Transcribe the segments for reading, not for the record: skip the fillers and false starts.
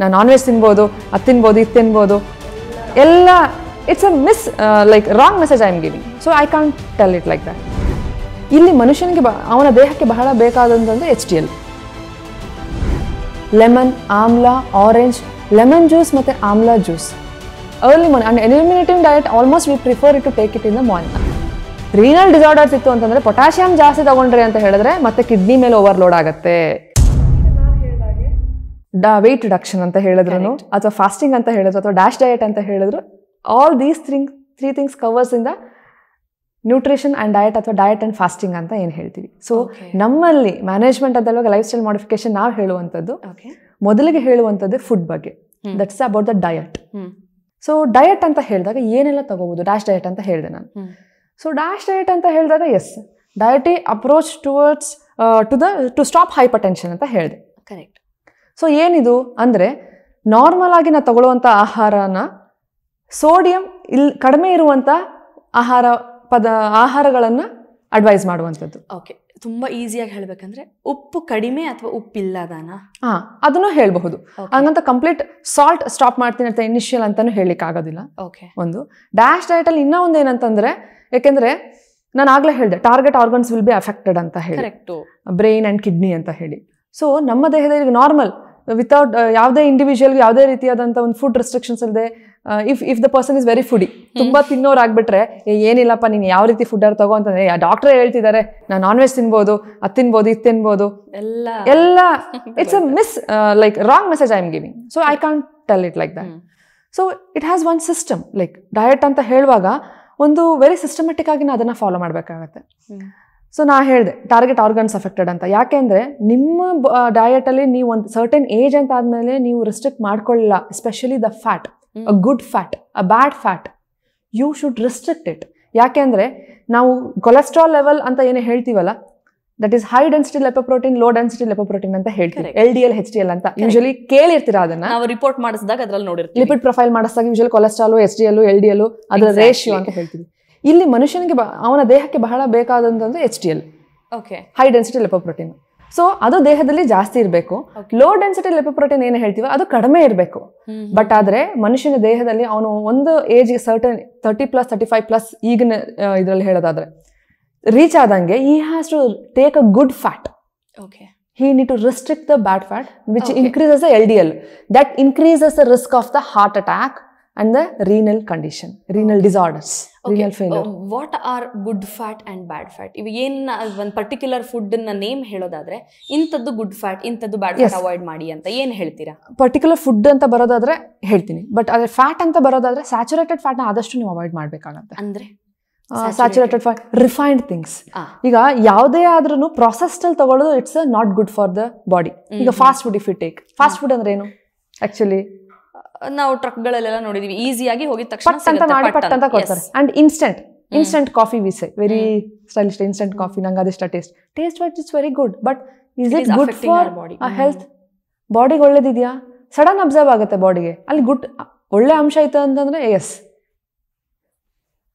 ನಾನು non veg ತಿನ್ಬೋದು, ಅದು ತಿನ್ಬೋದು, ಇದು ತಿನ್ಬೋದು ಎಲ್ಲ. It's a like wrong message I am giving. So I can't tell it like that. ಇಲ್ಲಿ ಮನುಷ್ಯನಿಗೆ ಅವನ ದೇಹಕ್ಕೆ ಬಹಳ ಬೇಕಾದಂತಂದ್ರೆ HDL, lemon, amla, orange, lemon juice ಮತ್ತು ಆಮ್ಲ juice early morning. And eliminating diet, almost we prefer it to take it in the morning. Renal disorders ಇತ್ತು ಅಂತಂದರೆ ಪೊಟ್ಯಾಷಿಯಮ್ ಜಾಸ್ತಿ ತಗೊಂಡ್ರಿ ಅಂತ ಹೇಳಿದ್ರೆ ಮತ್ತೆ ಕಿಡ್ನಿ ಮೇಲೆ ಓವರ್ಲೋಡ್ ಆಗುತ್ತೆ. ವೆಯ್ಟ್ ರಿಡಕ್ಷನ್ ಅಂತ ಹೇಳಿದ್ರು ಅಥವಾ ಫಾಸ್ಟಿಂಗ್ ಅಂತ ಹೇಳಿದ್ರು ಅಥವಾ ಡ್ಯಾಶ್ ಡಯಟ್ ಅಂತ ಹೇಳಿದ್ರು, all these three things covers in the nutrition and diet ಅಥವಾ ಡಯಟ್ ಆ್ಯಂಡ್ ಫಾಸ್ಟಿಂಗ್ ಅಂತ ಏನು ಹೇಳ್ತೀವಿ. ಸೊ ನಮ್ಮಲ್ಲಿ ಮ್ಯಾನೇಜ್ಮೆಂಟ್ ಅಂತ ಹೇಳುವಾಗ ಲೈಫ್ ಸ್ಟೈಲ್ ಮಾಡಿಫಿಕೇಶನ್ ನಾವು ಹೇಳುವಂಥದ್ದು ಮೊದಲಿಗೆ ಹೇಳುವಂಥದ್ದು ಫುಡ್ ಬಗ್ಗೆ. That's about the diet. So diet ಅಂತ ಹೇಳಿದಾಗ ಏನೆಲ್ಲ ತಗೋಬೋದು, ಡ್ಯಾಶ್ ಡಯಟ್ ಅಂತ ಹೇಳಿದೆ ನಾನು. ಸೊ ಡ್ಯಾಶ್ ಡಯಟ್ ಅಂತ ಹೇಳಿದಾಗ yes, dietary approach towards to stop hypertension ಅಂತ ಹೇಳಿದೆ. ಕರೆಕ್ಟ್. ಸೊ ಏನಿದು ಅಂದರೆ ನಾರ್ಮಲ್ ಆಗಿ ನಾವು ತಗೊಳ್ಳುವಂಥ ಆಹಾರನ ಸೋಡಿಯಂ ಕಡಿಮೆ ಇರುವಂಥ ಆಹಾರಗಳನ್ನು ಅಡ್ವೈಸ್ ಮಾಡುವಂಥದ್ದು. ಓಕೆ, ತುಂಬ ಈಸಿಯಾಗಿ ಹೇಳಬೇಕಂದ್ರೆ ಉಪ್ಪು ಕಡಿಮೆ ಅಥವಾ ಉಪ್ಪಿಲ್ಲದಾನ ಅದನ್ನು ಹೇಳಬಹುದು. ಹಂಗಂತ ಕಂಪ್ಲೀಟ್ ಸಾಲ್ಟ್ ಸ್ಟಾಪ್ ಮಾಡ್ತೀನಿ ಅಂತ ಇನಿಷಿಯಲ್ ಅಂತಾನು ಹೇಳಲಿಕ್ಕೆ ಆಗೋದಿಲ್ಲ. ಓಕೆ. ಒಂದು ಡ್ಯಾಶ್ ಡಯಟಲ್ಲಿ ಇನ್ನೂ ಒಂದು ಏನಂತಂದರೆ, ಯಾಕೆಂದರೆ ನಾನು ಆಗಲೇ ಹೇಳಿದೆ target organs will be affected ಅಂತ ಹೇಳಿ, ಬ್ರೈನ್ ಆ್ಯಂಡ್ ಕಿಡ್ನಿ ಅಂತ ಹೇಳಿ. ಸೊ ನಮ್ಮ ದೇಹದಲ್ಲಿ ನಾರ್ಮಲ್ ವಿತೌಟ್ ಯಾವುದೇ ಇಂಡಿವಿಜುವಲ್ಗೆ ಯಾವುದೇ ರೀತಿಯಾದಂಥ ಒಂದು ಫುಡ್ ರೆಸ್ಟ್ರಿಕ್ಷನ್ಸ್ ಇಲ್ಲದೆ, if the person is very foodie, ತುಂಬ ತಿನ್ನೋರಾಗ್ಬಿಟ್ರೆ ಏನಿಲ್ಲಪ್ಪ ನೀನು ಯಾವ ರೀತಿ ಫುಡ್ಡರ್ ತಗೋ ಅಂತಂದರೆ ಡಾಕ್ಟ್ರೇ ಹೇಳ್ತಿದ್ದಾರೆ ನಾನು ನಾನ್ ವೆಜ್ ತಿನ್ಬೋದು, ಅದು ತಿನ್ಬೋದು, ಇದು ತಿನ್ಬೋದು ಎಲ್ಲ. It's a like wrong message I am giving. So I can't tell it like that. So it has one system. Like diet ಅಂತ ಹೇಳುವಾಗ ಒಂದು ವೆರಿ ಸಿಸ್ಟಮೆಟಿಕ್ ಆಗಿ ನಾವು ಅದನ್ನು ಫಾಲೋ ಮಾಡಬೇಕಾಗತ್ತೆ. ಸೊ ನಾ ಹೇಳಿದೆ ಟಾರ್ಗೆಟ್ ಆರ್ಗನ್ಸ್ ಅಫೆಕ್ಟೆಡ್ ಅಂತ. ಯಾಕೆಂದರೆ ನಿಮ್ಮ ಡಯಟಲ್ಲಿ ನೀವು ಒಂದು ಸರ್ಟನ್ ಏಜ್ ಅಂತ ಆದಮೇಲೆ ನೀವು ರಿಸ್ಟ್ರಿಕ್ಟ್ ಮಾಡ್ಕೊಳ್ಳಿಲ್ಲ, especially the fat, a good fat, a bad fat, you should restrict it. ಯಾಕೆಂದರೆ ನಾವು ಕೊಲೆಸ್ಟ್ರಾಲ್ ಲೆವೆಲ್ ಅಂತ ಏನು ಹೇಳ್ತೀವಲ್ಲ, that is high density lipoprotein, low density lipoprotein ಅಂತ ಹೇಳ್ತೀವಿ. LDL HDL ಅಂತ ಯೂಶಲಿ ಕೇಳಿರ್ತೀರಾ. ಅದನ್ನ ನಾವು ರಿಪೋರ್ಟ್ ಮಾಡಿಸಿದಾಗ ಅದ್ರಲ್ಲಿ ನೋಡಿರ್ತೀವಿ. ಲಿಪಿಡ್ ಪ್ರೊಫೈಲ್ ಮಾಡಿಸಿದಾಗ ಯೂಶಲಿ ಕೊಲೆಸ್ಟ್ರಾಲ್, HDL, LDL ಅದರ ರೇಷಿಯೋ ಅಂತ ಹೇಳ್ತೀವಿ. ಇಲ್ಲಿ ಮನುಷ್ಯನಿಗೆ ಅವನ ದೇಹಕ್ಕೆ ಬಹಳ ಬೇಕಾದಂತಂದ್ರೆ HDL, high density lipoprotein. So ಅದು ದೇಹದಲ್ಲಿ ಜಾಸ್ತಿ ಇರಬೇಕು. ಲೋ ಡೆನ್ಸಿಟಿ ಲೆಪೋಪ್ರೋಟೀನ್ ಏನು ಹೇಳ್ತೀವಿ ಅದು ಕಡಿಮೆ ಇರಬೇಕು. ಬಟ್ ಆದರೆ ಮನುಷ್ಯನ ದೇಹದಲ್ಲಿ ಅವನು ಒಂದು ಏಜ್ ಸರ್ಟನ್ 30+, 35+ ಈಗಿನ ಇದರಲ್ಲಿ ಹೇಳೋದಾದ್ರೆ ರೀಚ್ ಆದಂಗೆ he has to take a good fat. He need to restrict the bad fat, which increases the LDL. That increases the risk of the heart attack and the renal condition, renal disorders, renal failure. What are good fat and bad fat? ಇವು ಏನು ಒಂದು particular food name ಹೇಳೋದಾದ್ರೆ ಇಂಥದ್ದು good fat, ಇಂಥದ್ದು ಬ್ಯಾಡ್ fat avoid ಮಾಡಿ ಅಂತ ಏನು ಹೇಳ್ತೀರಾ? ಪರ್ಟಿಕ್ಯುಲರ್ ಫುಡ್ ಅಂತ ಬರೋದಾದ್ರೆ ಹೇಳ್ತೀನಿ. ಬಟ್ ಅದೇ ಫ್ಯಾಟ್ ಅಂತ ಬರೋದಾದ್ರೆ ಸ್ಯಾಚುರೇಟೆಡ್ ಫ್ಯಾಟ್ನ ಆದಷ್ಟು ನೀವು ಅವಾಯ್ಡ್ ಮಾಡಬೇಕಾಗತ್ತೆ. ಅಂದರೆ ಸ್ಯಾಚುರೇಟೆಡ್ ಫ್ಯಾಟ್, ರಿಫೈನ್ಡ್ ಥಿಂಗ್ಸ್. ಈಗ ಯಾವುದೇ ಆದ್ರೂ ಪ್ರೊಸೆಸ್ಡ್ ಅಲ್ಲಿ ತಗೊಳ್ಳೋದು it's not good for the body. ಈಗ fast food, if you take fast food ಅಂದ್ರೆ ಏನು ಆಕ್ಚುಲಿ ನಾವು ಟ್ರಕ್ಗಳಲ್ಲೆಲ್ಲ ನೋಡಿದೀವಿ, ಈಸಿಯಾಗಿ ಹೋಗಿದ ತಕ್ಷಣ ಅಂತ ಮಾಡಿ ಪಟ್ ಅಂತ ಕೊಡ್ತಾರೆ. And instant coffee we say very stylish instant coffee. ನಂಗೆ ಅದಿಷ್ಟ taste wise it's very good, but is it good for health? ಬಾಡಿಗೆ ಒಳ್ಳೇದಿದೆಯಾ? ಸಡನ್ ಅಬ್ಸರ್ವ್ ಆಗುತ್ತೆ ಬಾಡಿಗೆ, ಅಲ್ಲಿ ಗುಡ್ ಒಳ್ಳೆ ಅಂಶ ಐತೆ ಅಂತಂದ್ರೆ yes.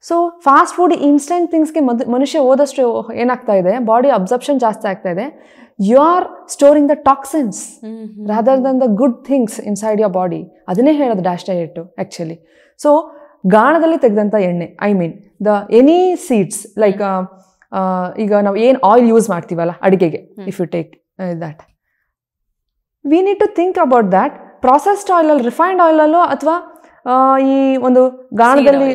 So fast food, instant ಥಿಂಗ್ಸ್ಗೆ ಮನುಷ್ಯ ಹೋದಷ್ಟು ಏನಾಗ್ತಾ ಇದೆ, ಬಾಡಿ ಅಬ್ಸರ್ಪ್ಷನ್ ಜಾಸ್ತಿ ಆಗ್ತಾ ಇದೆ. You are storing the toxins rather than the good things inside your body. ಅದನ್ನೇ ಹೇಳೋದು ಡ್ಯಾಶ್ ಡಯಟ್ ಆ್ಯಕ್ಚುಲಿ. ಸೊ ಗಾಣದಲ್ಲಿ ತೆಗೆದಂಥ ಎಣ್ಣೆ, I mean the any seeds, like ಈಗ ನಾವು ಏನು ಆಯಿಲ್ ಯೂಸ್ ಮಾಡ್ತೀವಲ್ಲ ಅಡುಗೆಗೆ, if you take that, we need to think about that. Processed ಆಯಿಲಲ್ಲಿ, ರಿಫೈನ್ಡ್ ಆಯಿಲಲ್ಲೋ ಅಥವಾ ಈ ಒಂದು ಗಾಣದಲ್ಲಿ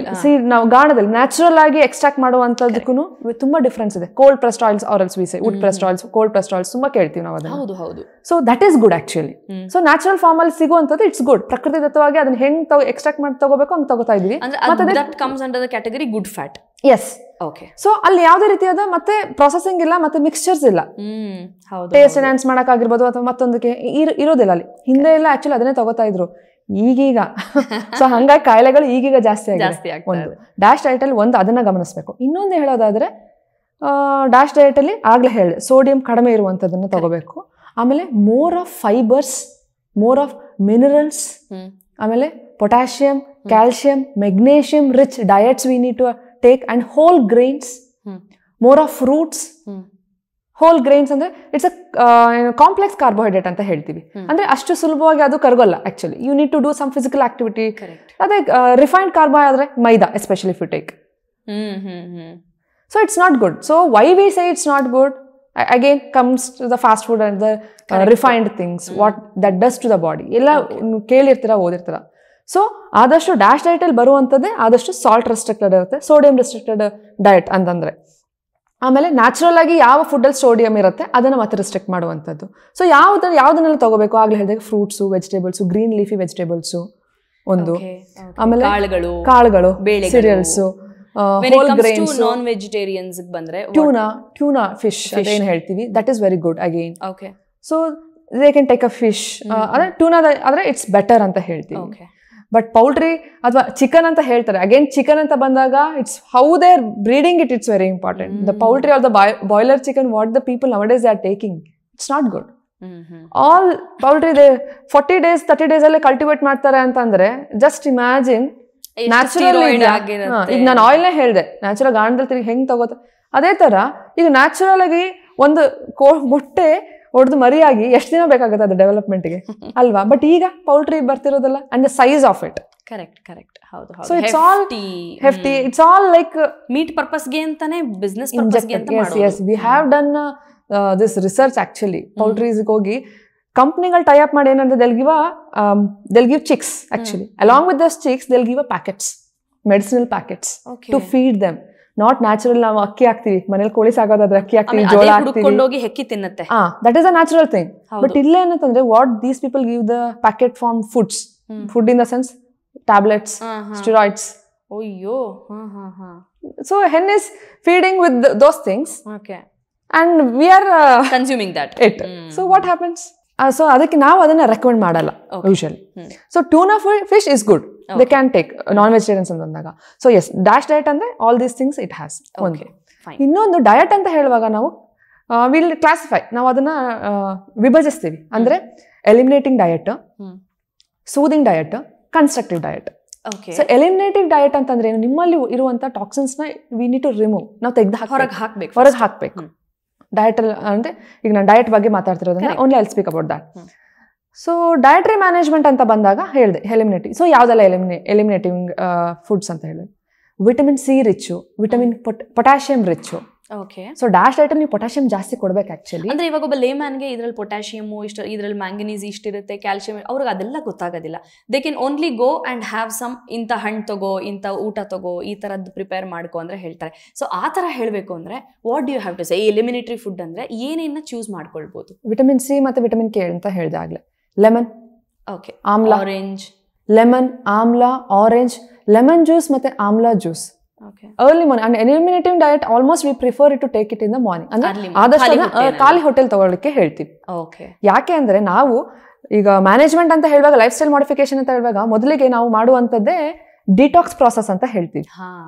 ನಾವು ಗಾಣದಲ್ಲಿ ನ್ಯಾಚುರಲ್ ಆಗಿ ಎಕ್ಸ್ಟ್ರಾಕ್ಟ್ ಮಾಡುವಂಥದ್ದಕ್ಕೂ ತುಂಬಾ ಡಿಫ್ರೆನ್ಸ್ ಇದೆ. Cold pressed oils or else we say wood pressed oils, cold pressed oils ತುಂಬಾ ಕೇಳ್ತೀವಿ ನಾವು ಅದನ್ನ. ಹೌದು. So that is good actually. So natural farm ಅಲ್ಲಿ ಸಿಗುವಂಥದ್ದು ಇಟ್ಸ್ ಗುಡ್. ಪ್ರಕೃತಿದತ್ತವಾಗಿ ಅದನ್ನ ಹೆಂಗ್ ಎಕ್ಸ್ಟ್ರಾಕ್ಟ್ ಮಾಡಿ ತಗೋಬೇಕು ಹಂಗೆ ತಗೋತಾ ಇದೀವಿ. Category good fat. Yes. So ಅಲ್ಲಿ ಯಾವುದೇ ರೀತಿಯಾದ ಮತ್ತೆ ಪ್ರೊಸೆಸಿಂಗ್ ಇಲ್ಲ, ಮತ್ತೆ ಮಿಕ್ಸ್ಚರ್ಸ್ ಇಲ್ಲ. ಟೇಸ್ಟ್ ಎನ್ಹಾನ್ಸ್ ಮಾಡೋಕ್ಕಾಗಿರ್ಬೋದು ಅಥವಾ ಮತ್ತೊಂದಕ್ಕೆ ಇರೋದಿಲ್ಲ ಅಲ್ಲಿ. ಹಿಂದೆ ಎಲ್ಲ ಆಕ್ಚುಲಿ ಅದನ್ನೇ ತಗೋತಾ ಇದ್ರು, ಈಗೀಗ ಸೊ ಹಂಗಾಗಿ ಕಾಯಿಲೆಗಳು ಈಗೀಗ ಜಾಸ್ತಿ ಆಗಿದೆ. ಒಂದು ಡ್ಯಾಶ್ ಡಯಟಲ್ಲಿ ಒಂದು ಅದನ್ನ ಗಮನಿಸಬೇಕು. ಇನ್ನೊಂದು ಹೇಳೋದಾದ್ರೆ ಡ್ಯಾಶ್ ಡಯಟಲ್ಲಿ ಆಗ್ಲೇ ಹೇಳಿದೆ ಸೋಡಿಯಂ ಕಡಿಮೆ ಇರುವಂಥದ್ದನ್ನು ತಗೋಬೇಕು. ಆಮೇಲೆ more of fibres, more of minerals, ಆಮೇಲೆ potassium, calcium, magnesium rich diets we need to take, and whole grains, more of fruits, whole grains ಅಂದ್ರೆ ಇಟ್ಸ್ ಅ ಕಾಂಪ್ಲೆಕ್ಸ್ ಕಾರ್ಬೋಹೈಡ್ರೇಟ್ ಅಂತ ಹೇಳ್ತೀವಿ. ಅಂದ್ರೆ ಅಷ್ಟು ಸುಲಭವಾಗಿ ಅದು ಕರಗೋಲ್ಲ actually. You need to do some physical activity. ಅದೇ ರಿಫೈನ್ಡ್ ಕಾರ್ಬೋ ಆದ್ರೆ maida, especially if you take. So it's not good. So why we say it's not good again comes to the fast food and the refined things, what that does to the body. ಎಲ್ಲ ಕೇಳಿರ್ತೀರ, ಓದಿರ್ತೀರ. So ಆದಷ್ಟು dash ಡಯಟಲ್ಲಿ ಬರುವಂಥದ್ದೇ ಆದಷ್ಟು salt restricted ಇರುತ್ತೆ, sodium restricted diet ಅಂತಂದ್ರೆ. ಆಮೇಲೆ ನ್ಯಾಚುರಲ್ ಆಗಿ ಯಾವ ಫುಡ್ಡಲ್ಲಿ ಸೋಡಿಯಂ ಇರುತ್ತೆ ಅದನ್ನು ಮತ್ತೆ ರೆಸ್ಟ್ರಿಕ್ಟ್ ಮಾಡುವಂಥದ್ದು. ಸೊ ಯಾವುದನ್ನೆಲ್ಲ ತಗೋಬೇಕು ಆಗಲೇ ಹೇಳಿದಾಗ fruits, vegetables, green leafy vegetables ಒಂದು, ಆಮೇಲೆ ಕಾಳುಗಳು, cereals, whole grains. Non vegetarians ಬಂದ್ರೆ ಟ್ಯೂನಾ ಫಿಶ್ ಏನು ಹೇಳ್ತೀವಿ, that is very good again. So they can take a fish. ಅಂದ್ರೆ ಟ್ಯೂನಾ ಆದ್ರೆ ಇಟ್ಸ್ ಬೆಟರ್ ಅಂತ ಹೇಳ್ತೀವಿ. ಬಟ್ ಪೌಲ್ಟ್ರಿ ಅಥವಾ ಚಿಕನ್ ಅಂತ ಹೇಳ್ತಾರೆ. ಅಗೇನ್ ಚಿಕನ್ ಅಂತ ಬಂದಾಗ it's how they are breeding it, it's very important. The poultry are the boiler chicken what the people nowadays they are taking, it's not good. All poultry they 40 days 30 days ಅಲ್ಲೇ cultivate ಮಾಡ್ತಾರೆ ಅಂತಂದ್ರೆ just imagine. Natural ಈಗ ನಾನು ಆಯಿಲ್ನೇ ಹೇಳಿದೆ, natural ಗಾಣದಲ್ಲಿ ತಿರುಗಿ ಹೆಂಗ್ ತಗೋತ, ಅದೇ ತರ ಈಗ ನ್ಯಾಚುರಲ್ ಆಗಿ ಒಂದು ಮೊಟ್ಟೆ ಹೊಡೆದು ಮರಿಯಾಗಿ ಎಷ್ಟು ದಿನ ಬೇಕಾಗುತ್ತೆ ಅದು ಡೆವಲಪ್ಮೆಂಟ್ಗೆ ಅಲ್ವಾ? ಬಟ್ ಈಗ ಪೌಲ್ಟ್ರಿ ಬರ್ತಿರೋದಲ್ಲ and the size of it. Correct ಹೌದು. So it's all hefty, it's all like meat ಪರ್ಪಸ್ಗೆ ಅಂತಾನೆ, ಬಿಸ್ನೆಸ್ ಪರ್ಪಸ್ಗೆ ಅಂತ ಮಾಡೋದು. Yes we have done this research actually. ಪೌಲ್ಟ್ರೀಸ್ಗೆ ಹೋಗಿ ಕಂಪ್ನಿಗಳು ಟೈ ಅಪ್ ಮಾಡಿ ಏನಂದ್ರೆ they'll give chicks actually. Along with those chicks they'll give a packets, medicinal packets to feed them. Not natural. ನಾವು ಅಕ್ಕಿ ಹಾಕ್ತಿವಿ ಮನೇಲಿ, ಕೋಳಿ ಸಾಕೋದಾದ್ರೆ ಅಕ್ಕಿ ಹಾಕ್ತಿವಿ, ಜೋಳ ಹಾಕ್ತಿವಿ, ಹೆಕ್ಕಿ ತಿನ್ನತ್ತೆ. That is a natural thing. But ಇಲ್ಲೇ ಏನಂತಂದ್ರೆ what these people give the packet form foods, food in the sense tablets, steroids. ಅಯ್ಯೋ. So hen is feeding with those things. Okay. And we are consuming that. So what happens? So ಅದಕ್ಕೆ ನಾವು ಅದನ್ನ recommend ಮಾಡಲ್ಲ usually. So tuna fish is good, they can take non vegetarians ಅಂತ ಅಂದಾಗ. So S, dash diet ಅಂದ್ರೆ all these things it has. ಒಂದು ಇನ್ನೊಂದು diet ಅಂತ ಹೇಳುವಾಗ ನಾವು ವಿಲ್ ಕ್ಲಾಸಿಫೈ, ನಾವು ಅದನ್ನ ವಿಭಜಿಸ್ತೀವಿ. ಅಂದ್ರೆ eliminating diet, soothing diet, constructive diet. So eliminative diet ಅಂತಂದ್ರೆ ನಿಮ್ಮಲ್ಲಿ ಇರುವಂತ ಟಾಕ್ಸಿನ್ಸ್ ನ ವಿ ನೀಡ್ ಟು ರಿಮೂವ್, ನಾವು ತೆಗೆದು ಹೊರಗೆ ಹಾಕ್ಬೇಕು. ಡಯಟ್ ಅಂದ್ರೆ ಈಗ ನಾನು ಡಯಟ್ ಬಗ್ಗೆ ಮಾತಾಡ್ತಿರೋದನ್ನ only I'll speak about that. So dietary management ಅಂತ ಬಂದಾಗ ಹೇಳಿದೆ ಎಲಿಮಿನೇಟಿವ್. ಸೊ ಯಾವ್ದೆಲ್ಲ ಎಲಿಮಿನೇಟಿಂಗ್ ಫುಡ್ಸ್ ಅಂತ ಹೇಳಿ, vitamin C rich, vitamin potassium rich. So dash diet ನೀವು ಪೊಟ್ಯಾಷಿಯಂ ಜಾಸ್ತಿ ಕೊಡ್ಬೇಕು ಆಕ್ಚುಲಿ. ಅಂದ್ರೆ ಇವಾಗ ಒಬ್ಬ ಲೇಮ್ಯಾನ್ಗೆ ಇದ್ರಲ್ಲಿ ಪೊಟ್ಯಾಷಿಯಮ್ ಇಷ್ಟು, ಇದ್ರಲ್ಲಿ ಮ್ಯಾಂಗನೀಸ್ ಇಷ್ಟಿರುತ್ತೆ, ಕ್ಯಾಲ್ಸಿಯಂ, ಅವ್ರಿಗೆ ಅದೆಲ್ಲ ಗೊತ್ತಾಗೋದಿಲ್ಲ. They can only go and have some, ಇಂಥ ಹಣ್ಣು ತಗೋ, ಇಂಥ ಊಟ ತಗೋ, ಈ ತರದ್ದು ಪ್ರಿಪೇರ್ ಮಾಡ್ಕೊ ಅಂದ್ರೆ ಹೇಳ್ತಾರೆ. ಸೊ ಆ ತರ ಹೇಳ್ಬೇಕು ಅಂದ್ರೆ what do you have to say? Eliminatory food ಅಂದ್ರೆ ಏನೇನ ಚೂಸ್ ಮಾಡ್ಕೊಳ್ಬಹುದು? ವಿಟಮಿನ್ ಸಿ ಮತ್ತೆ ವಿಟಮಿನ್ ಕೆ ಅಂತ ಹೇಳಿದೆ ಆಗ್ಲೇ. Lemon, amla, orange, lemon, amla, orange, lemon juice ಮತ್ತೆ amla juice. Early morning and eliminating diet almost we prefer it to take it in the morning. ಅಂದ್ರೆ ಆದಷ್ಟು ಖಾಲಿ ಹೋಟೆಲ್ ತಗೊಳ್ಳಿಕ್ಕೆ ಹೇಳ್ತೀವಿ. ಯಾಕೆ ಅಂದ್ರೆ ನಾವು ಈಗ ಮ್ಯಾನೇಜ್ಮೆಂಟ್ ಅಂತ ಹೇಳುವಾಗ, ಲೈಫ್ ಸ್ಟೈಲ್ ಮಾಡಿಫಿಕೇಶನ್ ಅಂತ ಹೇಳುವಾಗ ಮೊದಲಿಗೆ ನಾವು ಮಾಡುವಂತದ್ದೇ ಡಿಟಾಕ್ಸ್ ಪ್ರಾಸೆಸ್ ಅಂತ ಹೇಳ್ತೀವಿ.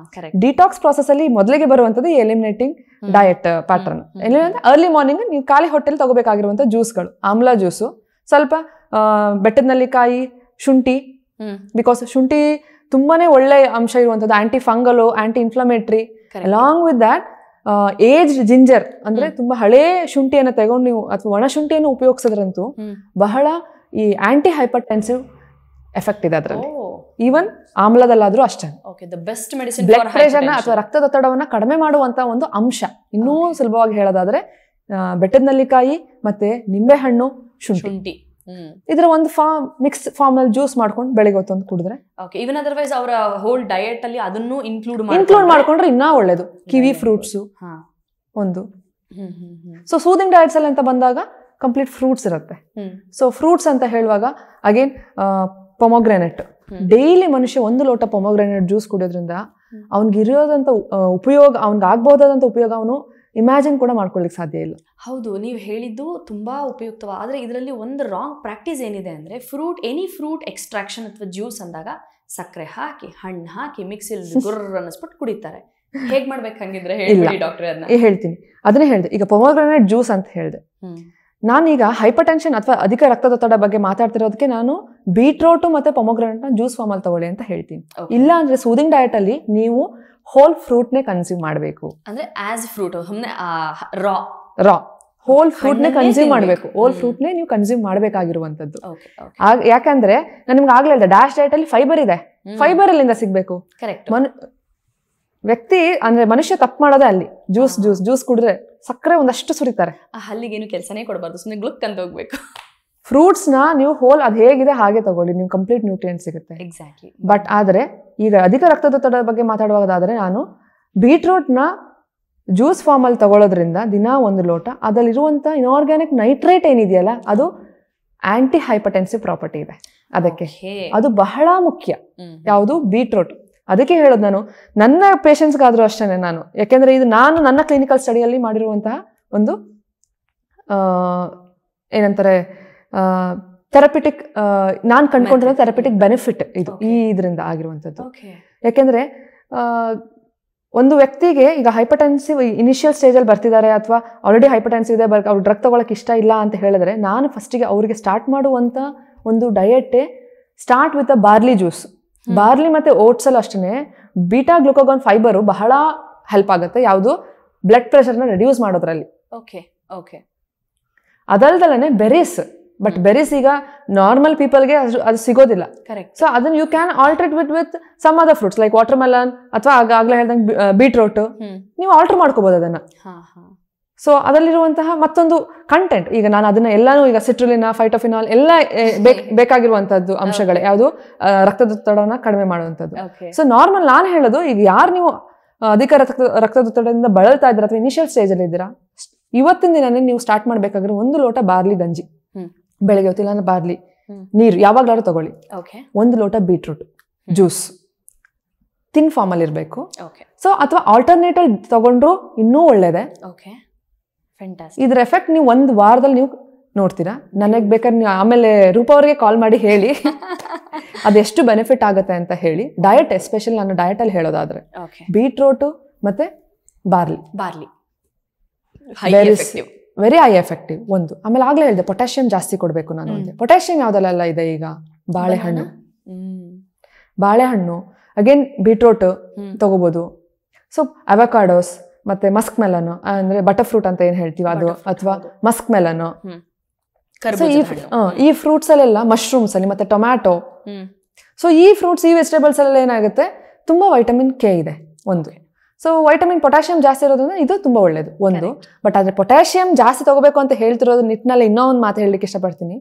ಡಿಟಾಕ್ಸ್ ಪ್ರಾಸೆಸ್ ಅಲ್ಲಿ ಮೊದಲಿಗೆ ಬರುವಂತದ್ದು ಎಲಿಮಿನೇಟಿಂಗ್ ಡಯಟ್ ಪ್ಯಾಟರ್ನ್. ಏನಂದ್ರೆ ಅರ್ಲಿ ಮಾರ್ನಿಂಗ್ ನೀವು ಖಾಲಿ ಹೋಟೆಲ್ ತಗೋಬೇಕಾಗಿರುವಂತ ಜ್ಯೂಸ್ಗಳು, ಆಮ್ಲ ಜ್ಯೂಸು, ಸ್ವಲ್ಪ ಬೆಟ್ಟದ ನೆಲ್ಲಿಕಾಯಿ, ಶುಂಠಿ. ಬಿಕಾಸ್ ಶುಂಠಿ ತುಂಬಾನೇ ಒಳ್ಳೆ ಅಂಶ ಇರುವಂತದ್ದು, anti fungal, anti inflammatory. Along with that aged ginger, ಅಂದ್ರೆ ತುಂಬಾ ಹಳೇ ಶುಂಠಿಯನ್ನು ತಗೊಂಡು ನೀವು ಅಥವಾ ಒಣ ಶುಂಠಿಯನ್ನು ಉಪಯೋಗಿಸೋದ್ರಂತೂ ಬಹಳ ಈ ಆಂಟಿ ಹೈಪರ್ಟೆನ್ಸಿವ್ ಎಫೆಕ್ಟ್ ಇದೆ ಅದರಲ್ಲಿ. ಈವನ್ ಆಮ್ಲದಲ್ಲಾದ್ರೂ ಅಷ್ಟೇ. ಬ್ಲಡ್ ಪ್ರೆಷರ್ನ ಅಥವಾ ರಕ್ತದೊತ್ತಡವನ್ನ ಕಡಿಮೆ ಮಾಡುವಂತ ಒಂದು ಅಂಶ. ಇನ್ನೂ ಸುಲಭವಾಗಿ ಹೇಳೋದಾದ್ರೆ ಬೆಟ್ಟದ ನೆಲ್ಲಿಕಾಯಿ ಮತ್ತೆ ನಿಂಬೆಹಣ್ಣು, ಶುಂಠಿ, ಇದರ ಒಂದು ಮಿಕ್ಸ್ ಫಾರ್ಮ್ ಅಲ್ಲಿ ಜ್ಯೂಸ್ ಮಾಡ್ಕೊಂಡು ಬೆಳಿಗ್ಗೆ ಹೊತ್ತೊಂದು ಕುಡಿದ್ರೆ, ಈವನ್ ಅದರ್ವೈಸ್ ಅವರ ಹೋಲ್ ಡಯಟ್ ಅಲ್ಲಿ ಅದನ್ನು ಇನ್ಕ್ಲೂಡ್ ಮಾಡ್ಕೊಂಡ್ರೆ ಇನ್ನೂ ಒಳ್ಳೇದು. ಕಿವಿ ಫ್ರೂಟ್ಸ್ ಒಂದು. ಸೊ ಸೂದಿಂಗ್ ಡಯಟ್ಸ್ ಅಲ್ಲಿ ಅಂತ ಬಂದಾಗ ಕಂಪ್ಲೀಟ್ ಫ್ರೂಟ್ಸ್ ಇರುತ್ತೆ. ಸೊ ಫ್ರೂಟ್ಸ್ ಅಂತ ಹೇಳುವಾಗ ಅಗೇನ್ ಪೊಮೊಗ್ರಾನೆಟ್. ಡೈಲಿ ಮನುಷ್ಯ 1 ಲೋಟ ಪೊಮೊಗ್ರಾನೆಟ್ ಜ್ಯೂಸ್ ಕುಡಿಯೋದ್ರಿಂದ ಅವ್ನಿಗಿರೋದಂತ ಉಪಯೋಗ, ಅವ್ನಿಗೆ ಆಗ್ಬಹುದಾದಂತ ಉಪಯೋಗ ಅವನು ಇಮ್ಯಾಜಿನ್ ಕೂಡ ಮಾಡ್ಕೊಳ್ಳಿಕ್ಕೆ ಸಾಧ್ಯ ಇಲ್ಲ. ಹೌದು, ನೀವು ಹೇಳಿದ್ದು ತುಂಬಾ ಉಪಯುಕ್ತವ. ಆದರೆ ಇದರಲ್ಲಿ ಒಂದು ರಾಂಗ್ ಪ್ರಾಕ್ಟೀಸ್ ಏನಿದೆ ಅಂದ್ರೆ, ಎನಿ ಫ್ರೂಟ್ ಎಕ್ಸ್ಟ್ರಾಕ್ಷನ್ ಅಥವಾ ಜ್ಯೂಸ್ ಅಂದಾಗ ಸಕ್ಕರೆ ಹಾಕಿ, ಹಣ್ಣು ಹಾಕಿ, ಮಿಕ್ಸಿಲಿ ಗುರ್ರ ಅನ್ನಿಸ್ಬಿಟ್ಟು ಕುಡಿತಾರೆ. ಹೇಗ್ ಮಾಡ್ಬೇಕು ಹಂಗಿದ್ರೆ ಹೇಳಿ ಡಾಕ್ಟರ್? ಅದನ್ನ ಹೇಳ್ತೀನಿ, ಅದನ್ನೇ ಹೇಳಿದೆ. ಈಗ ಪೊಮೊಗ್ರಾನೆಟ್ ಜ್ಯೂಸ್ ಅಂತ ಹೇಳಿದೆ. ನಾನೀಗ ಹೈಪರ್ ಟೆನ್ಷನ್ ಅಥವಾ ಅಧಿಕ ರಕ್ತದೊತ್ತಡ ಬಗ್ಗೆ ಮಾತಾಡ್ತಿರೋದಕ್ಕೆ ನಾನು ಬೀಟ್ರೋಟು ಮತ್ತೆ ಪೊಮೊಗ್ರಾನೆಟ್ ನ ಜ್ಯೂಸ್ ಫಾರ್ಮ್ ಅಲ್ಲಿ ತಗೊಳ್ಳಿ ಅಂತ ಹೇಳ್ತೀನಿ. ಇಲ್ಲ ಅಂದ್ರೆ ಸೂದಿಂಗ್ ಡಯಟ್ ಅಲ್ಲಿ ನೀವು ಹೋಲ್ ಫ್ರೂಟ್ ನೇ ಕನ್ಸ್ಯೂಮ್ ಮಾಡಬೇಕು. ಅಂದ್ರೆ ಆಸ್ ಫ್ರೂಟ್, ರಾ ಹೋಲ್ ಫ್ರೂಟ್ನೇ ಕನ್ಸ್ಯೂಮ್ ಮಾಡಬೇಕು, ಹೋಲ್ ಫ್ರೂಟ್ನೇ ನೀವು ಕನ್ಸ್ಯೂಮ್ ಮಾಡಬೇಕಾಗಿರುವಂತದ್ದು. ಯಾಕಂದ್ರೆ ನಾನು ನಿಮ್ಗೆ ಆಗ್ಲೇ ಹೇಳ್ದೆ, ಡ್ಯಾಶ್ ಡಯಟ್ ಅಲ್ಲಿ ಫೈಬರ್ ಇದೆ, ಫೈಬರ್ ಎಲ್ಲಿಂದ ಸಿಗ್ಬೇಕು? ವ್ಯಕ್ತಿ ಅಂದ್ರೆ ಮನುಷ್ಯ ತಪ್ಪು ಮಾಡೋದೇ ಅಲ್ಲಿ. ಜ್ಯೂಸ್ ಕುಡಿದ್ರೆ ಸಕ್ಕರೆ ಒಂದಷ್ಟು ಸುರಿತಾರೆ, ಹಲ್ಲಿಗೆ ಏನು ಕೆಲಸನೇ ಕೊಡಬಾರ್ದು, ಸುಮ್ಮನೆ ಗ್ಲುಕ್ ಅಂತ ಹೋಗ್ಬೇಕು. ಫ್ರೂಟ್ಸ್ ನ ನೀವು ಹೋಲ್ ಅದ್ ಹೇಗಿದೆ ಹಾಗೆ ತಗೊಳ್ಳಿ, ನಿಮ್ಗೆ ಕಂಪ್ಲೀಟ್ ನ್ಯೂಟ್ರಿಯೆಂಟ್ ಸಿಗುತ್ತೆ. ಎಕ್ಸಾಕ್ಟ್ಲಿ. ಬಟ್ ಆದ್ರೆ ಈಗ ಅಧಿಕ ರಕ್ತದೊತ್ತಡದ ಬಗ್ಗೆ ಮಾತಾಡುವಾಗಾದ್ರೆ ನಾನು ಬೀಟ್ರೂಟ್ ನ ಜ್ಯೂಸ್ ಫಾರ್ಮ್ ಅಲ್ಲಿ ತಗೊಳ್ಳೋದ್ರಿಂದ ದಿನ 1 ಲೋಟ, ಅದರಲ್ಲಿರುವಂತ ಇನ್ಆರ್ಗ್ಯಾನಿಕ್ ನೈಟ್ರೇಟ್ ಏನಿದೆಯಲ್ಲ ಅದು ಆಂಟಿ ಹೈಪರ್ಟೆನ್ಸಿವ್ ಪ್ರಾಪರ್ಟಿ ಇದೆ ಅದಕ್ಕೆ, ಅದು ಬಹಳ ಮುಖ್ಯ. ಯಾವುದು? ಬೀಟ್ರೂಟ್. ಅದಕ್ಕೆ ಹೇಳೋದು ನಾನು ನನ್ನ ಪೇಷಂಟ್ಸ್ಗಾದ್ರೂ ಅಷ್ಟೇ ನಾನು, ಯಾಕೆಂದ್ರೆ ಇದು ನಾನು ನನ್ನ ಕ್ಲಿನಿಕಲ್ ಸ್ಟಡಿಯಲ್ಲಿ ಮಾಡಿರುವಂತಹ ಒಂದು ಏನಂತಾರೆ ಥೆರಪಿಟಿಕ್, ನಾನು ಕಂಡುಕೊಂಡಿರೋ ಥೆರಪಿಟಿಕ್ ಬೆನಿಫಿಟ್ ಇದು ಇದರಿಂದ ಆಗಿರುವಂಥದ್ದು. ಯಾಕೆಂದ್ರೆ ಒಂದು ವ್ಯಕ್ತಿಗೆ ಈಗ ಹೈಪರ್ಟೆನ್ಸಿವ್ ಇನಿಷಿಯಲ್ ಸ್ಟೇಜಲ್ಲಿ ಬರ್ತಿದ್ದಾರೆ ಅಥವಾ ಆಲ್ರೆಡಿ ಹೈಪರ್ಟೆನ್ಸಿವ್ ಇದೆ, ಅವ್ರು ಡ್ರಗ್ ತಗೊಳಕ್ಕೆ ಇಷ್ಟ ಇಲ್ಲ ಅಂತ ಹೇಳಿದ್ರೆ ನಾನು ಫಸ್ಟಿಗೆ ಅವರಿಗೆ ಸ್ಟಾರ್ಟ್ ಮಾಡುವಂಥ ಒಂದು ಡಯೆಟ್ಟೇ start with a barley juice. Barley ಮತ್ತೆ ಓಟ್ಸ್ ಅಲ್ಲಿ ಅಷ್ಟೇ ಬೀಟಾ ಗ್ಲುಕೋಗಾನ್ ಫೈಬರು ಬಹಳ ಹೆಲ್ಪ್ ಆಗುತ್ತೆ. ಯಾವುದು? ಬ್ಲಡ್ ಪ್ರೆಷರ್ನ ರಿಡ್ಯೂಸ್ ಮಾಡೋದ್ರಲ್ಲಿ. ಅದಲ್ದಲ್ಲೇ ಬೆರೀಸ್, ಬಟ್ ಬೆರೀಸ್ ಈಗ ನಾರ್ಮಲ್ ಪೀಪಲ್ಗೆ ಅದು ಸಿಗೋದಿಲ್ಲ. ಸೊ ಅದನ್ನ you can alternate with some other fruits like watermelon ಅಥವಾ ಆಗ್ಲೇ ಹೇಳ್ದಂಗೆ ಬೀಟ್ರೂಟ್, ನೀವು ಆಲ್ಟರ್ ಮಾಡ್ಕೋಬಹುದು ಅದನ್ನ. ಸೊ ಅದರಲ್ಲಿರುವಂತಹ ಮತ್ತೊಂದು ಕಂಟೆಂಟ್, ಈಗ ನಾನು ಅದನ್ನ ಎಲ್ಲಾನು ಈಗ ಸಿಟ್ರುಲಿನ, ಫೈಟೋಫಿನಾಲ್ ಎಲ್ಲ ಬೇಕಾಗಿರುವಂತದ್ದು ಅಂಶಗಳೇ. ಯಾವುದು? ರಕ್ತದೊತ್ತಡವನ್ನ ಕಡಿಮೆ ಮಾಡುವಂಥದ್ದು. ಸೊ ನಾರ್ಮಲ್ ನಾನು ಹೇಳೋದು, ಈಗ ಯಾರು ನೀವು ಅಧಿಕ ರಕ್ತದೊತ್ತಡದಿಂದ ಬಳಲ್ತಾ ಇದ್ದೀರಾ ಅಥವಾ ಇನಿಷಿಯಲ್ ಸ್ಟೇಜ್ ಅಲ್ಲಿ ಇದ್ದೀರಾ, ಇವತ್ತಿನ ದಿನನೇ ನೀವು ಸ್ಟಾರ್ಟ್ ಮಾಡ್ಬೇಕಾಗಿರೋ 1 ಲೋಟ ಬಾರ್ಲಿ ಗಂಜಿ ಬೆಳಗ್ಗೆ ಹೊತ್ತಿಲ್ಲ ಅಂದ್ರೆ ಬಾರ್ಲಿ ನೀರು ಯಾವಾಗ್ಲಾದ್ರು ತಗೊಳ್ಳಿ, 1 ಲೋಟ ಬೀಟ್ರೂಟ್ ಜ್ಯೂಸ್ ತಿನ್ ಫಾರ್ಮ್ ಅಲ್ಲಿ ಇರಬೇಕು. ಸೊ ಅಥವಾ ಆಲ್ಟರ್ನೇಟಿವ್ ತಗೊಂಡ್ರು ಇನ್ನೂ ಒಳ್ಳೇದೆ. ಇದ್ರ ಎಫೆಕ್ಟ್ ನೀವು 1 ವಾರದಲ್ಲಿ ನೀವು ನೋಡ್ತೀರಾ. ನನಗೆ ಬೇಕಾದ್ರೆ ನೀವು ಆಮೇಲೆ ರೂಪ ಅವ್ರಿಗೆ ಕಾಲ್ ಮಾಡಿ ಹೇಳಿ ಅದೆಷ್ಟು ಬೆನಿಫಿಟ್ ಆಗುತ್ತೆ ಅಂತ ಹೇಳಿ. ಡಯಟ್ ಎಸ್ಪೆಷಲಿ ನಾನು ಡಯಟ್ ಅಲ್ಲಿ ಹೇಳೋದಾದ್ರೆ ಬೀಟ್ರೂಟ್ ಮತ್ತೆ ಬಾರ್ಲಿ ವೆರಿ ಹೈ ಎಫೆಕ್ಟಿವ್ ಒಂದು. ಆಮೇಲೆ ಆಗ್ಲೇ ಹೇಳಿದೆ ಪೊಟ್ಯಾಷಿಯಂ ಜಾಸ್ತಿ ಕೊಡಬೇಕು ನಾನು ಅಂದೆ. ಪೊಟ್ಯಾಷಿಯಂ ಯಾವ್ದಲ್ಲೆಲ್ಲ ಇದೆ? ಈಗ ಬಾಳೆಹಣ್ಣು ಅಗೇನ್ ಬೀಟ್ರೂಟ್ ತಗೋಬಹುದು. ಸೊ ಅವಕಾಡೋಸ್ ಮತ್ತೆ ಮಸ್ಕ್ ಮೆಲನ್ ಅಂದ್ರೆ ಬಟರ್ ಫ್ರೂಟ್ ಅಂತ ಏನ್ ಹೇಳ್ತೀವಿ ಅದು, ಅಥವಾ ಮಸ್ಕ್ ಮೆಲನ್. ಈ ಫ್ರೂಟ್ಸ್ ಅಲ್ಲೆಲ್ಲ, ಮಶ್ರೂಮ್ಸ್ ಅಲ್ಲಿ ಮತ್ತೆ ಟೊಮ್ಯಾಟೊ. ಸೊ ಈ ಫ್ರೂಟ್ಸ್, ಈ ವೆಜಿಟೇಬಲ್ಸ್ ಅಲ್ಲೆಲ್ಲ ಏನಾಗುತ್ತೆ, ತುಂಬಾ ವೈಟಮಿನ್ ಕೆ ಇದೆ ಒಂದು. ಸೊ ವೈಟಮಿನ್ ಪೊಟ್ಯಾಷಿಯಂ ಜಾಸ್ತಿ ಇರೋದ್ರಿಂದ ಇದು ತುಂಬಾ ಒಳ್ಳೇದು ಒಂದು. ಬಟ್ ಆದ್ರೆ ಪೊಟ್ಯಾಷಿಯಂ ಜಾಸ್ತಿ ತಗೋಬೇಕು ಅಂತ ಹೇಳ್ತಿರೋದು ನಿಟ್ಟಿನಲ್ಲಿ ಇನ್ನೂ ಒಂದು ಮಾತು ಹೇಳಲಿಕ್ಕೆ ಇಷ್ಟಪಡ್ತೀನಿ.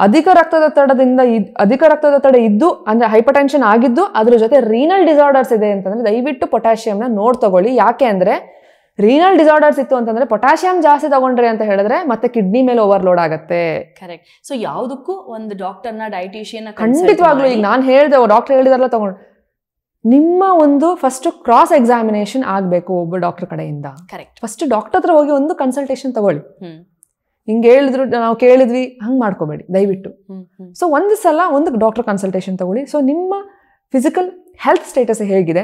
ಅಧಿಕ ರಕ್ತದೊತ್ತಡ ಇದ್ದು ಅಂದ್ರೆ ಹೈಪರ್ಟೆನ್ಷನ್ ಆಗಿದ್ದು ಅದ್ರ ಜೊತೆ ರೀನಲ್ ಡಿಸಾರ್ಡರ್ಸ್ ಇದೆ ಅಂತಂದ್ರೆ ದಯವಿಟ್ಟು ಪೊಟ್ಯಾಷಿಯಂನ ನೋಡ್ ತಗೊಳ್ಳಿ. ಯಾಕೆ ಅಂದ್ರೆ ರೀನಲ್ ಡಿಸಾರ್ಡರ್ಸ್ ಇತ್ತು ಅಂತಂದ್ರೆ ಪೊಟ್ಯಾಷಿಯಂ ಜಾಸ್ತಿ ತಗೊಂಡ್ರಿ ಅಂತ ಹೇಳಿದ್ರೆ ಮತ್ತೆ ಕಿಡ್ನಿ ಮೇಲೆ ಓವರ್ಲೋಡ್ ಆಗುತ್ತೆ. ಕರೆಕ್ಟ್. ಸೊ ಯಾವುದಕ್ಕೂ ಒಂದು ಡಾಕ್ಟರ್ನ, ಡಯಟಿಷಿಯನ್ ಖಂಡಿತವಾಗ್ಲೂ ಈಗ ನಾನು ಹೇಳಿದೆ, ಡಾಕ್ಟರ್ ಹೇಳಿದಾರಲ್ಲ ತಗೊಂಡು ನಿಮ್ಮ ಒಂದು ಫಸ್ಟ್ ಕ್ರಾಸ್ ಎಕ್ಸಾಮಿನೇಷನ್ ಆಗ್ಬೇಕು ಒಬ್ಬ ಡಾಕ್ಟರ್ ಕಡೆಯಿಂದ. ಕರೆಕ್ಟ್. ಫಸ್ಟ್ ಡಾಕ್ಟರ್ ಹತ್ರ ಹೋಗಿ ಒಂದು ಕನ್ಸಲ್ಟೇಷನ್ ತಗೊಳ್ಳಿ. ಹಿಂಗೆ ಹೇಳಿದ್ರು ನಾವು ಕೇಳಿದ್ವಿ ಹಂಗ್ ಮಾಡ್ಕೋಬೇಡಿ ದಯವಿಟ್ಟು. ಸೊ ಒಂದು ಸಲ ಒಂದು ಡಾಕ್ಟರ್ ಕನ್ಸಲ್ಟೇಷನ್ ತಗೊಳ್ಳಿ. ಸೊ ನಿಮ್ಮ ಫಿಸಿಕಲ್ ಹೆಲ್ತ್ ಸ್ಟೇಟಸ್ ಹೇಗಿದೆ,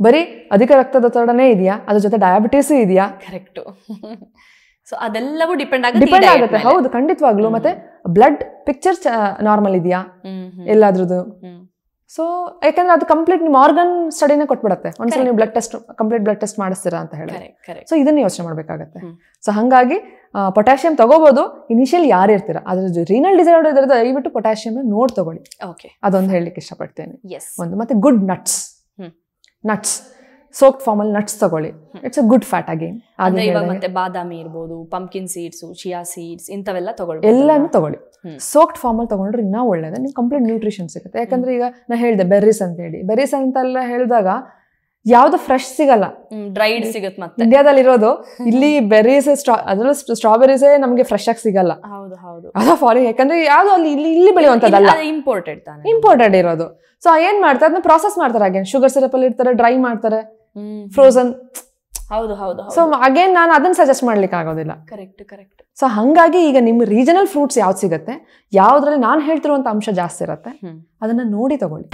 ಬರೀ ಅಧಿಕ ರಕ್ತದೊತ್ತಡನೇ ಇದೆಯಾ, ಅದ್ರ ಜೊತೆ ಡಯಾಬಿಟೀಸ್ ಇದೆಯಾ? ಕರೆಕ್ಟ್. ಸೊ ಅದೆಲ್ಲವೂ ಡಿಪೆಂಡ್ ಆಗುತ್ತೆ. ಹೌದು, ಖಂಡಿತವಾಗ್ಲು. ಮತ್ತೆ ಬ್ಲಡ್ ಪಿಕ್ಚರ್ ನಾರ್ಮಲ್ ಇದೆಯಾ ಎಲ್ಲಾದ್ರದ್ದು. ಸೊ ಯಾಕಂದ್ರೆ ಅದು ಕಂಪ್ಲೀಟ್ ನಿಮ್ಮ ಆರ್ಗನ್ ಸ್ಟಡಿನೇ ಕೊಟ್ಬಿಡತ್ತೆ ಒಂದ್ಸಲ ನೀವು ಕಂಪ್ಲೀಟ್ ಬ್ಲಡ್ ಟೆಸ್ಟ್ ಮಾಡಿಸ್ತೀರಾ ಅಂತ ಹೇಳಿ. ಸೊ ಇದನ್ನ ಯೋಚನೆ ಮಾಡ್ಬೇಕಾಗತ್ತೆ. ಸೊ ಹಂಗಾಗಿ ಪೊಟ್ಯಾಷಿಯಂ ತಗೋಬಹುದು ಇನಿಷಿಯಲ್ ಯಾರು ಇರ್ತೀರಾ. ಅದ್ರ ರೀನಲ್ ಡಿಸಾರ್ಡರ್ ಇದ್ರದ್ದು ದಯವಿಟ್ಟು ಪೊಟ್ಯಾಷಿಯಂ ನೋಡ್ ತಗೊಳ್ಳಿ. ಅದೊಂದು ಹೇಳಲಿಕ್ಕೆ ಇಷ್ಟಪಡ್ತೇನೆ. ಒಂದು ಮತ್ತೆ ಗುಡ್ ನಟ್ಸ್ ಸೋಕ್ಡ್ ಫಾರ್ಮ್ ಅಲ್ಲಿ ನಟ್ಸ್ ತಗೊಳ್ಳಿ. It's a good fat again. ಮತ್ತೆ ಬಾದಾಮಿ ಇರ್ಬೋದು, ಪಂಪ್ಕಿನ್ ಸೀಡ್ಸ್, ಚಿಯಾ ಸೀಡ್ಸ್, ಇಂಥವೆಲ್ಲ ತಗೊಳ್ಳಿ. ಎಲ್ಲಾನು ತಗೊಳ್ಳಿ. ಸೋಕ್ಡ್ ಫಾರ್ಮ್ ಅಲ್ಲಿ ತಗೊಂಡ್ರೆ ಇನ್ನೂ ಒಳ್ಳೇದು, ನಿಮ್ಗೆ ಕಂಪ್ಲೀಟ್ ನ್ಯೂಟ್ರಿಷನ್ ಸಿಗುತ್ತೆ. ಯಾಕಂದ್ರೆ ಈಗ ನಾ ಹೇಳಿದೆ ಬೆರ್ರೀಸ್ ಅಂತ ಹೇಳಿ, ಬೆರ್ರೀಸ್ ಅಂತೆಲ್ಲ ಹೇಳಿದಾಗ ಯಾವ್ದು ಫ್ರೆಶ್ ಸಿಗಲ್ಲ, ಡ್ರೈಡ್ ಸಿಗುತ್ತೆ. ಮತ್ತೆ ಇಂಡಿಯಾದಲ್ಲಿ ಇರೋದು ಇಲ್ಲಿ ಬೆರ್ರೀಸ್, ಅದರಲ್ಲೂ ಸ್ಟ್ರಾಬೆರೀಸೇ ನಮ್ಗೆ ಫ್ರೆಶ್ ಆಗಿ ಸಿಗಲ್ಲ. ಅದ ಫಾರಿನ್, ಯಾಕಂದ್ರೆ ಯಾವ್ದು ಅಲ್ಲಿ ಇಲ್ಲಿ ಬೆಳೆಯುವಂತದ್ದಲ್ಲ, ಇಂಪೋರ್ಟೆಡ್ ಇರೋದು. ಸೊ ಏನ್ ಮಾಡ್ತಾರೆ, ಅದನ್ನ ಪ್ರಾಸೆಸ್ ಮಾಡ್ತಾರೆ. ಅಗೇನ್ ಶುಗರ್ ಸಿರಪ್ ಅಲ್ಲಿ ಇರ್ತಾರೆ, ಡ್ರೈ ಮಾಡ್ತಾರೆ, ಫ್ರೋಸನ್. ಸೊ ಅಗೇನ್ ನಾನು ಅದನ್ನ ಸಜೆಸ್ಟ್ ಮಾಡ್ಲಿಕ್ಕೆ ಆಗೋದಿಲ್ಲ. ಕರೆಕ್ಟ್. ಸೊ ಹಂಗಾಗಿ ಈಗ ನಿಮ್ ರೀಜನಲ್ ಫ್ರೂಟ್ಸ್ ಯಾವ್ದು ಸಿಗುತ್ತೆ, ಯಾವ್ದ್ರಲ್ಲಿ ನಾನು ಹೇಳ್ತಿರುವಂತ ಅಂಶ ಜಾಸ್ತಿ ಇರುತ್ತೆ, ಅದನ್ನ ನೋಡಿ ತಗೊಳ್ಳಿ.